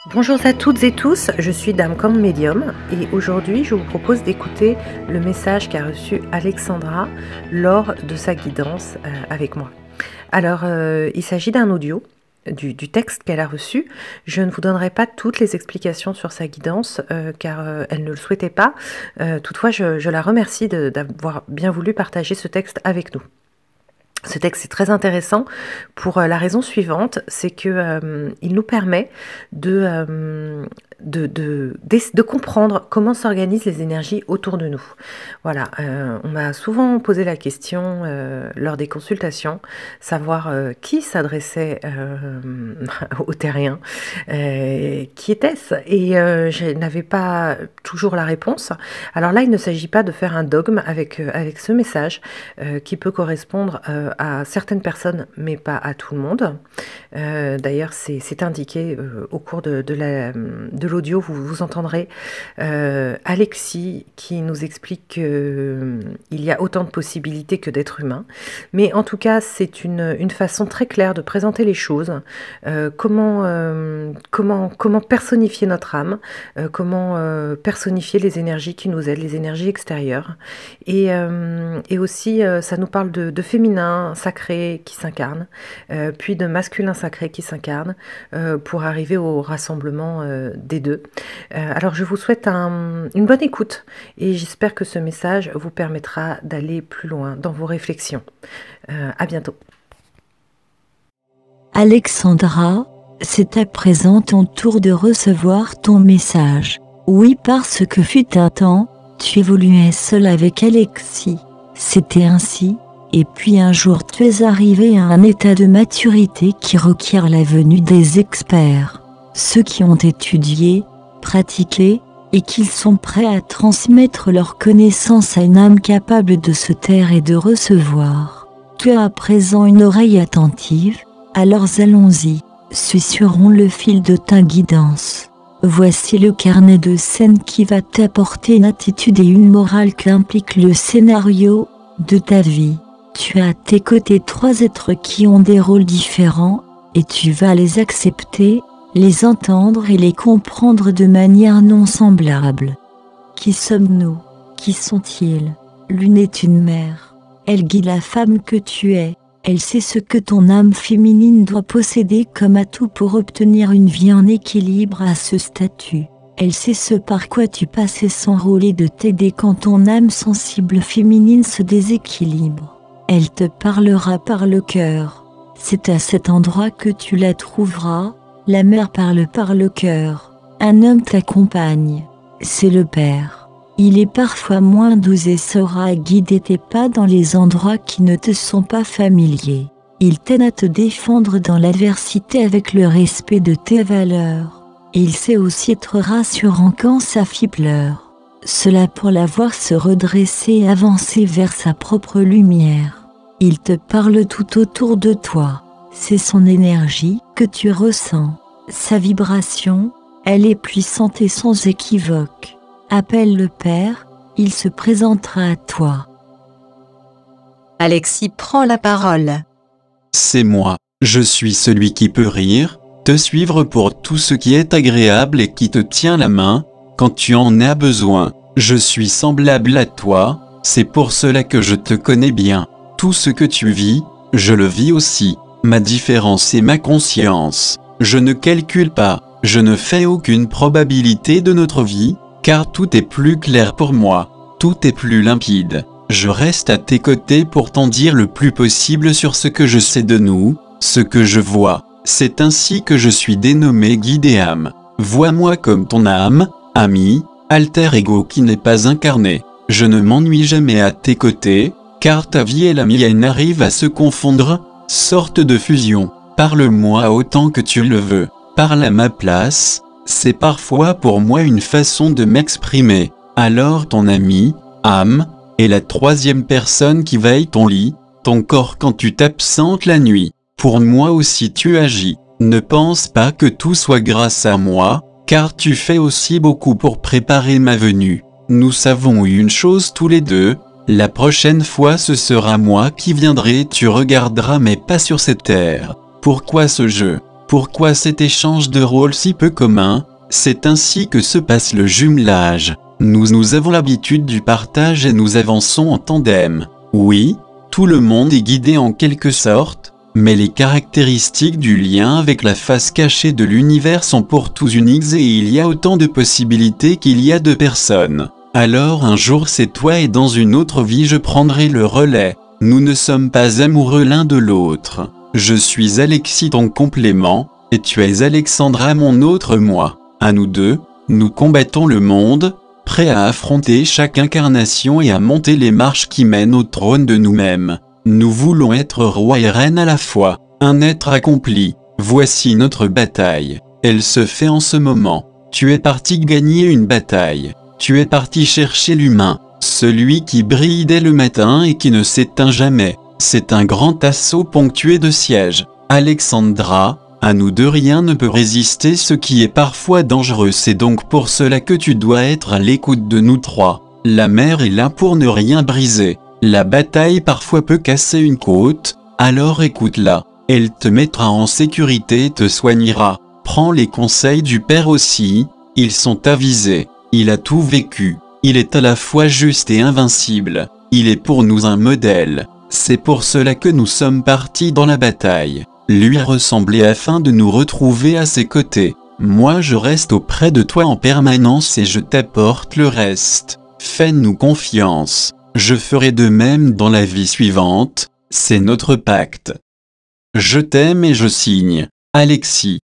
Bonjour à toutes et tous, je suis Dame comme Médium et aujourd'hui je vous propose d'écouter le message qu'a reçu Alexandra lors de sa guidance avec moi. Alors il s'agit d'un audio du texte qu'elle a reçu. Je ne vous donnerai pas toutes les explications sur sa guidance car elle ne le souhaitait pas. Toutefois je la remercie d'avoir bien voulu partager ce texte avec nous. Ce texte est très intéressant pour la raison suivante, c'est que il nous permet de comprendre comment s'organisent les énergies autour de nous. Voilà, on m'a souvent posé la question lors des consultations, savoir qui s'adressait aux terriens, qui était-ce, et je n'avais pas toujours la réponse. Alors là, il ne s'agit pas de faire un dogme avec ce message qui peut correspondre à certaines personnes, mais pas à tout le monde. D'ailleurs, c'est indiqué au cours de l'audio, vous entendrez Alexis qui nous explique qu'il y a autant de possibilités que d'êtres humains. Mais en tout cas, c'est une façon très claire de présenter les choses, comment personnifier notre âme, comment personnifier les énergies qui nous aident, les énergies extérieures. Et aussi, ça nous parle de féminin sacré qui s'incarne, puis de masculin sacré qui s'incarne, pour arriver au rassemblement des deux. Alors je vous souhaite une bonne écoute et j'espère que ce message vous permettra d'aller plus loin dans vos réflexions. À bientôt. Alexandra, c'est à présent ton tour de recevoir ton message. Oui, parce que fut un temps, tu évoluais seule avec Alexis. C'était ainsi. Et puis un jour tu es arrivé à un état de maturité qui requiert la venue des experts, ceux qui ont étudié, pratiqué, et qui sont prêts à transmettre leur connaissance à une âme capable de se taire et de recevoir. Tu as à présent une oreille attentive, alors allons-y, susurrons le fil de ta guidance. Voici le carnet de scène qui va t'apporter une attitude et une morale qu'implique le scénario de ta vie. Tu as à tes côtés 3 êtres qui ont des rôles différents, et tu vas les accepter, les entendre et les comprendre de manière non semblable. Qui sommes-nous? Qui sont-ils? L'une est une mère. Elle guide la femme que tu es. Elle sait ce que ton âme féminine doit posséder comme atout pour obtenir une vie en équilibre à ce statut. Elle sait ce par quoi tu passes et son rôle est de t'aider quand ton âme sensible féminine se déséquilibre. Elle te parlera par le cœur. C'est à cet endroit que tu la trouveras. La mère parle par le cœur. Un homme t'accompagne. C'est le père. Il est parfois moins doux et saura guider tes pas dans les endroits qui ne te sont pas familiers. Il t'aide à te défendre dans l'adversité avec le respect de tes valeurs. Et il sait aussi être rassurant quand sa fille pleure. Cela pour la voir se redresser et avancer vers sa propre lumière. Il te parle tout autour de toi. C'est son énergie que tu ressens. Sa vibration, elle est puissante et sans équivoque. Appelle le Père, il se présentera à toi. Alexis prend la parole. C'est moi, je suis celui qui peut rire, te suivre pour tout ce qui est agréable et qui te tient la main, quand tu en as besoin. Je suis semblable à toi, c'est pour cela que je te connais bien. Tout ce que tu vis, je le vis aussi. Ma différence est ma conscience. Je ne calcule pas, je ne fais aucune probabilité de notre vie, car tout est plus clair pour moi, tout est plus limpide. Je reste à tes côtés pour t'en dire le plus possible sur ce que je sais de nous, ce que je vois. C'est ainsi que je suis dénommé guide et âme. Vois-moi comme ton âme, ami, alter ego qui n'est pas incarné. Je ne m'ennuie jamais à tes côtés, car ta vie et la mienne arrivent à se confondre, sorte de fusion. Parle-moi autant que tu le veux. Parle à ma place, c'est parfois pour moi une façon de m'exprimer. Alors ton ami, âme, est la 3e personne qui veille ton lit, ton corps quand tu t'absentes la nuit. Pour moi aussi tu agis. Ne pense pas que tout soit grâce à moi, car tu fais aussi beaucoup pour préparer ma venue. Nous savons une chose tous les deux, la prochaine fois ce sera moi qui viendrai, tu regarderas mais pas sur cette terre. Pourquoi ce jeu? Pourquoi cet échange de rôles si peu commun? C'est ainsi que se passe le jumelage. Nous avons l'habitude du partage et nous avançons en tandem. Oui, tout le monde est guidé en quelque sorte, mais les caractéristiques du lien avec la face cachée de l'univers sont pour tous uniques et il y a autant de possibilités qu'il y a de personnes. Alors un jour c'est toi et dans une autre vie je prendrai le relais. Nous ne sommes pas amoureux l'un de l'autre. Je suis Alexis ton complément, et tu es Alexandra mon autre moi. À nous deux, nous combattons le monde, prêts à affronter chaque incarnation et à monter les marches qui mènent au trône de nous-mêmes. Nous voulons être roi et reine à la fois, un être accompli. Voici notre bataille. Elle se fait en ce moment. Tu es parti gagner une bataille. Tu es parti chercher l'humain, celui qui brille dès le matin et qui ne s'éteint jamais. C'est un grand assaut ponctué de sièges. Alexandra, à nous deux rien ne peut résister, ce qui est parfois dangereux. C'est donc pour cela que tu dois être à l'écoute de nous trois. La mer est là pour ne rien briser. La bataille parfois peut casser une côte, alors écoute-la. Elle te mettra en sécurité et te soignera. Prends les conseils du Père aussi, ils sont avisés. Il a tout vécu. Il est à la fois juste et invincible. Il est pour nous un modèle. C'est pour cela que nous sommes partis dans la bataille. Lui ressembler afin de nous retrouver à ses côtés. Moi je reste auprès de toi en permanence et je t'apporte le reste. Fais-nous confiance. Je ferai de même dans la vie suivante. C'est notre pacte. Je t'aime et je signe. Alexis.